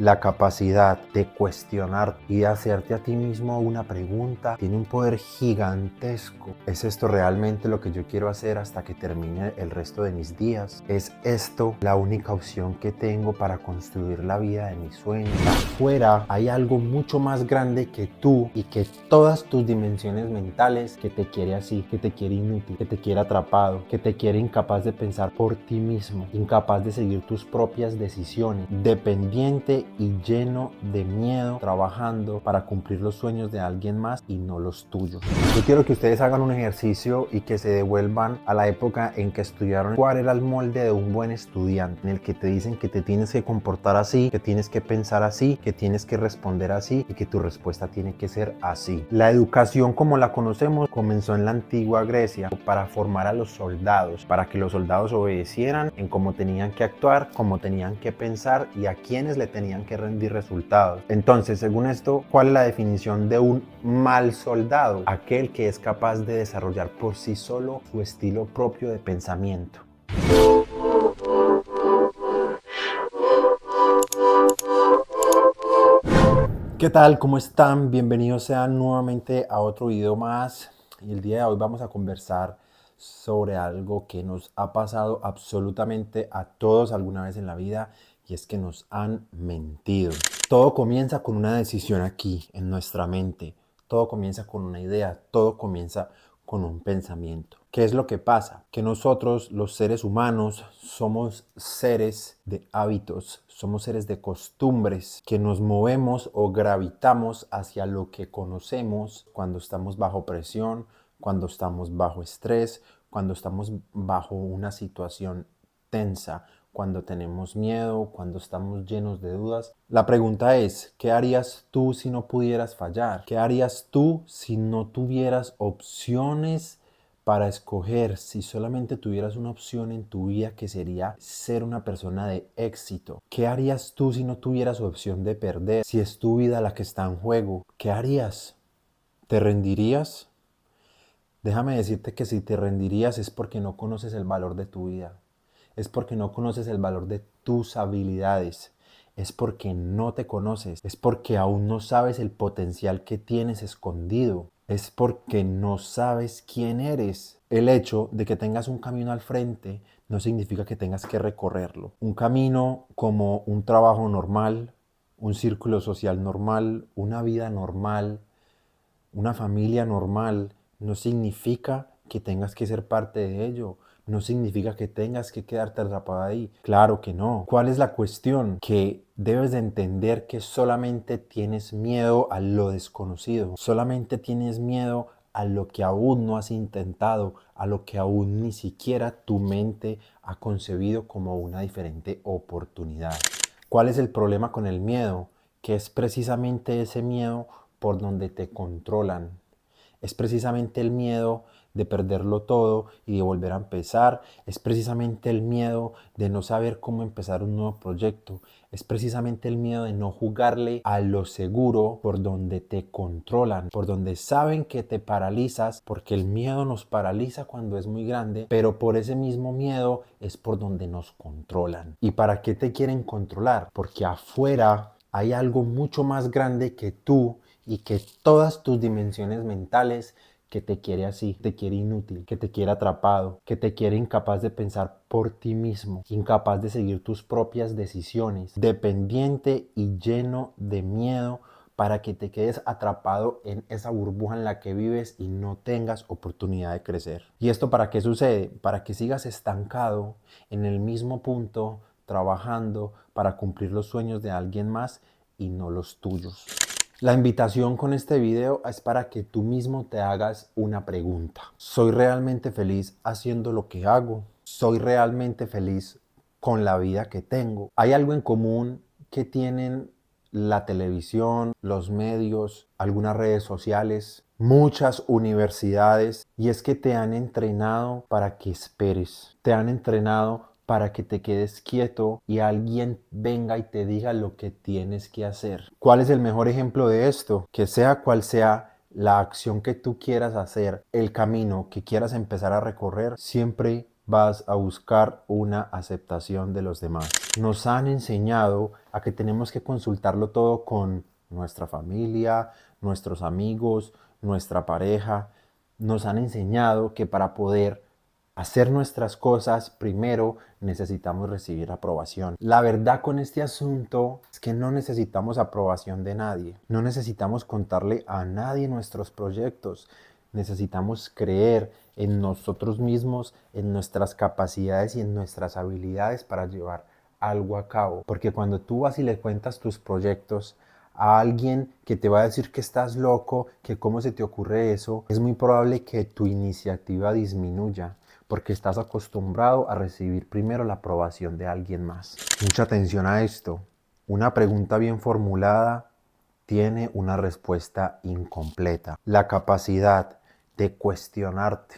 La capacidad de cuestionar y de hacerte a ti mismo una pregunta tiene un poder gigantesco. ¿Es esto realmente lo que yo quiero hacer hasta que termine el resto de mis días? ¿Es esto la única opción que tengo para construir la vida de mis sueños? Afuera hay algo mucho más grande que tú y que todas tus dimensiones mentales que te quiere así, que te quiere inútil, que te quiere atrapado, que te quiere incapaz de pensar por ti mismo, incapaz de seguir tus propias decisiones, dependiente y lleno de miedo, trabajando para cumplir los sueños de alguien más y no los tuyos. Yo quiero que ustedes hagan un ejercicio y que se devuelvan a la época en que estudiaron cuál era el molde de un buen estudiante, en el que te dicen que te tienes que comportar así, que tienes que pensar así, que tienes que responder así y que tu respuesta tiene que ser así. La educación como la conocemos comenzó en la antigua Grecia para formar a los soldados, para que los soldados obedecieran en cómo tenían que actuar, cómo tenían que pensar y a quiénes le tenían que rendir resultados. Entonces, según esto, ¿cuál es la definición de un mal soldado? Aquel que es capaz de desarrollar por sí solo su estilo propio de pensamiento. ¿Qué tal? ¿Cómo están? Bienvenidos sean nuevamente a otro video más. Y el día de hoy vamos a conversar sobre algo que nos ha pasado absolutamente a todos alguna vez en la vida, y es que nos han mentido. Todo comienza con una decisión aquí, en nuestra mente. Todo comienza con una idea, todo comienza con un pensamiento. ¿Qué es lo que pasa? Que nosotros, los seres humanos, somos seres de hábitos, somos seres de costumbres, que nos movemos o gravitamos hacia lo que conocemos cuando estamos bajo presión, cuando estamos bajo estrés, cuando estamos bajo una situación tensa, cuando tenemos miedo, cuando estamos llenos de dudas. La pregunta es, ¿qué harías tú si no pudieras fallar? ¿Qué harías tú si no tuvieras opciones para escoger, si solamente tuvieras una opción en tu vida que sería ser una persona de éxito? ¿Qué harías tú si no tuvieras opción de perder? Si es tu vida la que está en juego, ¿qué harías? ¿Te rendirías? Déjame decirte que si te rendirías es porque no conoces el valor de tu vida. Es porque no conoces el valor de tus habilidades. Es porque no te conoces. Es porque aún no sabes el potencial que tienes escondido. Es porque no sabes quién eres. El hecho de que tengas un camino al frente no significa que tengas que recorrerlo. Un camino como un trabajo normal, un círculo social normal, una vida normal, una familia normal, no significa que tengas que ser parte de ello. No significa que tengas que quedarte atrapado ahí. Claro que no. ¿Cuál es la cuestión? Que debes de entender que solamente tienes miedo a lo desconocido. Solamente tienes miedo a lo que aún no has intentado, a lo que aún ni siquiera tu mente ha concebido como una diferente oportunidad. ¿Cuál es el problema con el miedo? Que es precisamente ese miedo por donde te controlan. Es precisamente el miedo de perderlo todo y de volver a empezar. Es precisamente el miedo de no saber cómo empezar un nuevo proyecto. Es precisamente el miedo de no jugarle a lo seguro, por donde te controlan, por donde saben que te paralizas, porque el miedo nos paraliza cuando es muy grande, pero por ese mismo miedo es por donde nos controlan. ¿Y para qué te quieren controlar? Porque afuera hay algo mucho más grande que tú y que todas tus dimensiones mentales, que te quiere así, te quiere inútil, que te quiere atrapado, que te quiere incapaz de pensar por ti mismo, incapaz de seguir tus propias decisiones, dependiente y lleno de miedo, para que te quedes atrapado en esa burbuja en la que vives y no tengas oportunidad de crecer. ¿Y esto para qué sucede? Para que sigas estancado en el mismo punto, trabajando para cumplir los sueños de alguien más y no los tuyos. La invitación con este video es para que tú mismo te hagas una pregunta. ¿Soy realmente feliz haciendo lo que hago? ¿Soy realmente feliz con la vida que tengo? ¿Hay algo en común que tienen la televisión, los medios, algunas redes sociales, muchas universidades? Y es que te han entrenado para que esperes. Te han entrenado para que te quedes quieto y alguien venga y te diga lo que tienes que hacer. ¿Cuál es el mejor ejemplo de esto? Que sea cual sea la acción que tú quieras hacer, el camino que quieras empezar a recorrer, siempre vas a buscar una aceptación de los demás. Nos han enseñado a que tenemos que consultarlo todo con nuestra familia, nuestros amigos, nuestra pareja. Nos han enseñado que para poder hacer nuestras cosas, primero necesitamos recibir aprobación. La verdad con este asunto es que no necesitamos aprobación de nadie. No necesitamos contarle a nadie nuestros proyectos. Necesitamos creer en nosotros mismos, en nuestras capacidades y en nuestras habilidades para llevar algo a cabo. Porque cuando tú vas y le cuentas tus proyectos a alguien que te va a decir que estás loco, que cómo se te ocurre eso, es muy probable que tu iniciativa disminuya, porque estás acostumbrado a recibir primero la aprobación de alguien más. Mucha atención a esto. Una pregunta bien formulada tiene una respuesta incompleta. La capacidad de cuestionarte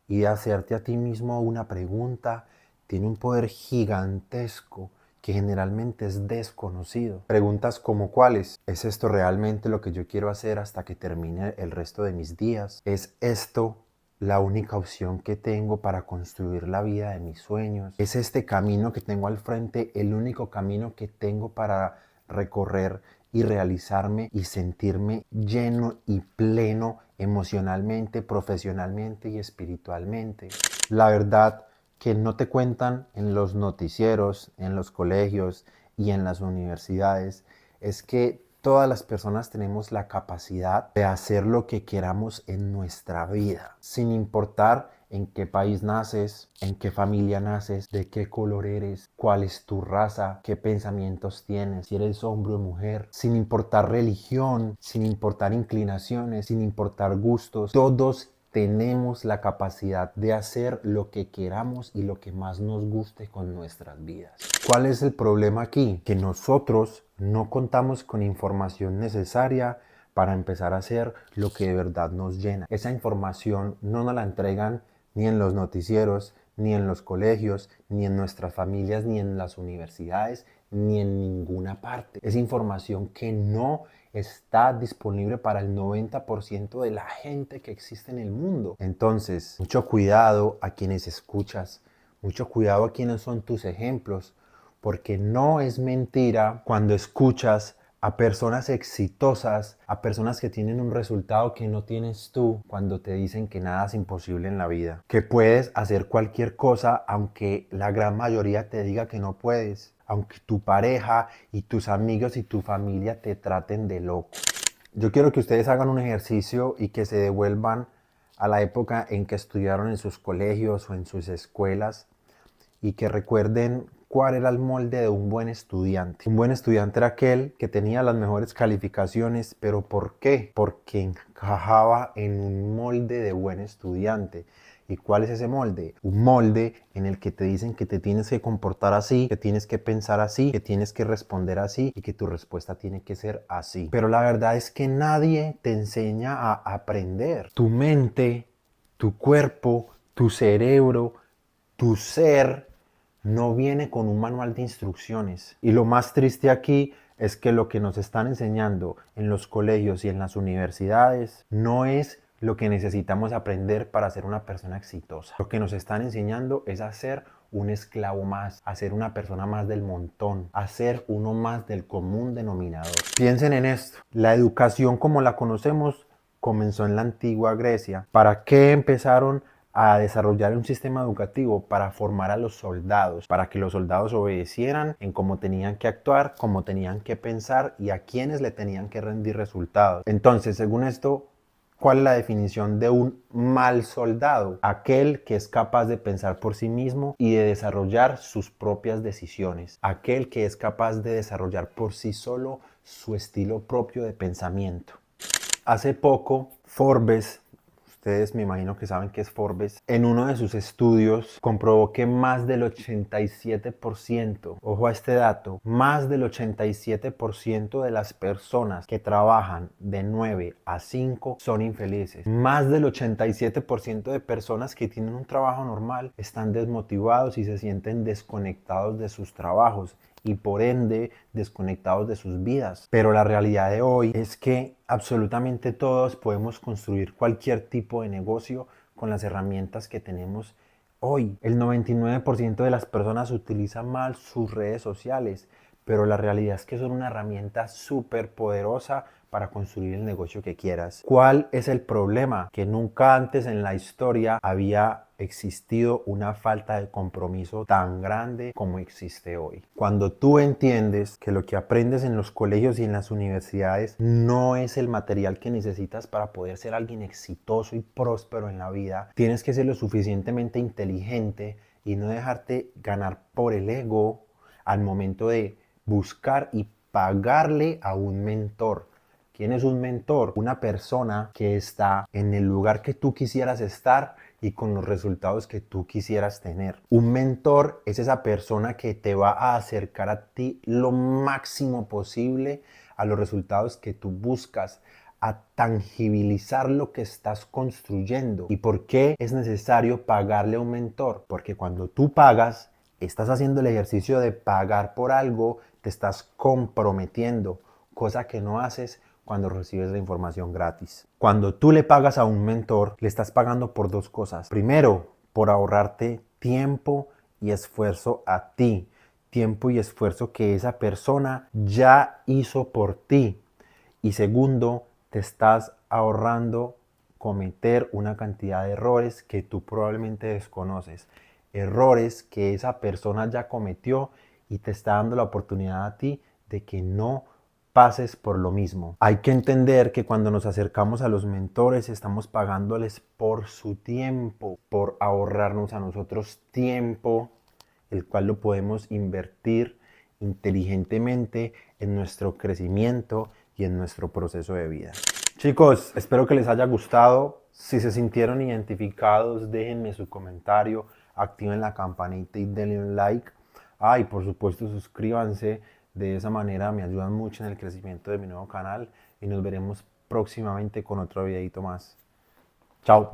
y de hacerte a ti mismo una pregunta tiene un poder gigantesco que generalmente es desconocido. Preguntas como ¿cuáles? ¿Es esto realmente lo que yo quiero hacer hasta que termine el resto de mis días? ¿Es esto la única opción que tengo para construir la vida de mis sueños? ¿Es este camino que tengo al frente el único camino que tengo para recorrer y realizarme y sentirme lleno y pleno emocionalmente, profesionalmente y espiritualmente? La verdad que no te cuentan en los noticieros, en los colegios y en las universidades es que todas las personas tenemos la capacidad de hacer lo que queramos en nuestra vida, sin importar en qué país naces, en qué familia naces, de qué color eres, cuál es tu raza, qué pensamientos tienes, si eres hombre o mujer, sin importar religión, sin importar inclinaciones, sin importar gustos. Todos tenemos la capacidad de hacer lo que queramos y lo que más nos guste con nuestras vidas. ¿Cuál es el problema aquí? Que nosotros no contamos con información necesaria para empezar a hacer lo que de verdad nos llena. Esa información no nos la entregan ni en los noticieros, ni en los colegios, ni en nuestras familias, ni en las universidades, ni en ninguna parte. Es información que no está disponible para el 90% de la gente que existe en el mundo. Entonces, mucho cuidado a quienes escuchas, mucho cuidado a quienes son tus ejemplos, porque no es mentira cuando escuchas a personas exitosas, a personas que tienen un resultado que no tienes tú, cuando te dicen que nada es imposible en la vida, que puedes hacer cualquier cosa aunque la gran mayoría te diga que no puedes, aunque tu pareja y tus amigos y tu familia te traten de loco. Yo quiero que ustedes hagan un ejercicio y que se devuelvan a la época en que estudiaron en sus colegios o en sus escuelas y que recuerden cuál era el molde de un buen estudiante. Un buen estudiante era aquel que tenía las mejores calificaciones, pero ¿por qué? Porque encajaba en un molde de buen estudiante. ¿Y cuál es ese molde? Un molde en el que te dicen que te tienes que comportar así, que tienes que pensar así, que tienes que responder así y que tu respuesta tiene que ser así. Pero la verdad es que nadie te enseña a aprender. Tu mente, tu cuerpo, tu cerebro, tu ser no viene con un manual de instrucciones. Y lo más triste aquí es que lo que nos están enseñando en los colegios y en las universidades no es lo que necesitamos aprender para ser una persona exitosa. Lo que nos están enseñando es a ser un esclavo más, a ser una persona más del montón, a ser uno más del común denominador. Piensen en esto. La educación como la conocemos comenzó en la antigua Grecia. ¿Para qué empezaron a desarrollar un sistema educativo? Para formar a los soldados, para que los soldados obedecieran en cómo tenían que actuar, cómo tenían que pensar y a quiénes le tenían que rendir resultados. Entonces, según esto, ¿cuál es la definición de un mal soldado? Aquel que es capaz de pensar por sí mismo y de desarrollar sus propias decisiones. Aquel que es capaz de desarrollar por sí solo su estilo propio de pensamiento. Hace poco, Forbes, ustedes me imagino que saben qué es Forbes, en uno de sus estudios comprobó que más del 87%, ojo a este dato, más del 87% de las personas que trabajan de 9 a 5 son infelices. Más del 87% de personas que tienen un trabajo normal están desmotivados y se sienten desconectados de sus trabajos y por ende desconectados de sus vidas. Pero la realidad de hoy es que absolutamente todos podemos construir cualquier tipo de negocio con las herramientas que tenemos Hoy el 99% de las personas utilizan mal sus redes sociales, pero la realidad es que son una herramienta súper poderosa para construir el negocio que quieras. ¿Cuál es el problema? Que nunca antes en la historia había existido una falta de compromiso tan grande como existe hoy. Cuando tú entiendes que lo que aprendes en los colegios y en las universidades no es el material que necesitas para poder ser alguien exitoso y próspero en la vida, tienes que ser lo suficientemente inteligente y no dejarte ganar por el ego al momento de buscar y pagarle a un mentor. ¿Quién es un mentor? Una persona que está en el lugar que tú quisieras estar y con los resultados que tú quisieras tener. Un mentor es esa persona que te va a acercar a ti lo máximo posible a los resultados que tú buscas, a tangibilizar lo que estás construyendo. ¿Y por qué es necesario pagarle a un mentor? Porque cuando tú pagas, estás haciendo el ejercicio de pagar por algo, te estás comprometiendo, cosa que no haces cuando recibes la información gratis. Cuando tú le pagas a un mentor, le estás pagando por dos cosas. Primero, por ahorrarte tiempo y esfuerzo a ti. Tiempo y esfuerzo que esa persona ya hizo por ti. Y segundo, te estás ahorrando cometer una cantidad de errores que tú probablemente desconoces. Errores que esa persona ya cometió y te está dando la oportunidad a ti de que no pases por lo mismo. Hay que entender que cuando nos acercamos a los mentores estamos pagándoles por su tiempo, por ahorrarnos a nosotros tiempo, el cual lo podemos invertir inteligentemente en nuestro crecimiento y en nuestro proceso de vida. Chicos, espero que les haya gustado. Si se sintieron identificados, déjenme su comentario, activen la campanita y denle un like. Y por supuesto suscríbanse. De esa manera me ayudan mucho en el crecimiento de mi nuevo canal y nos veremos próximamente con otro videito más. Chao.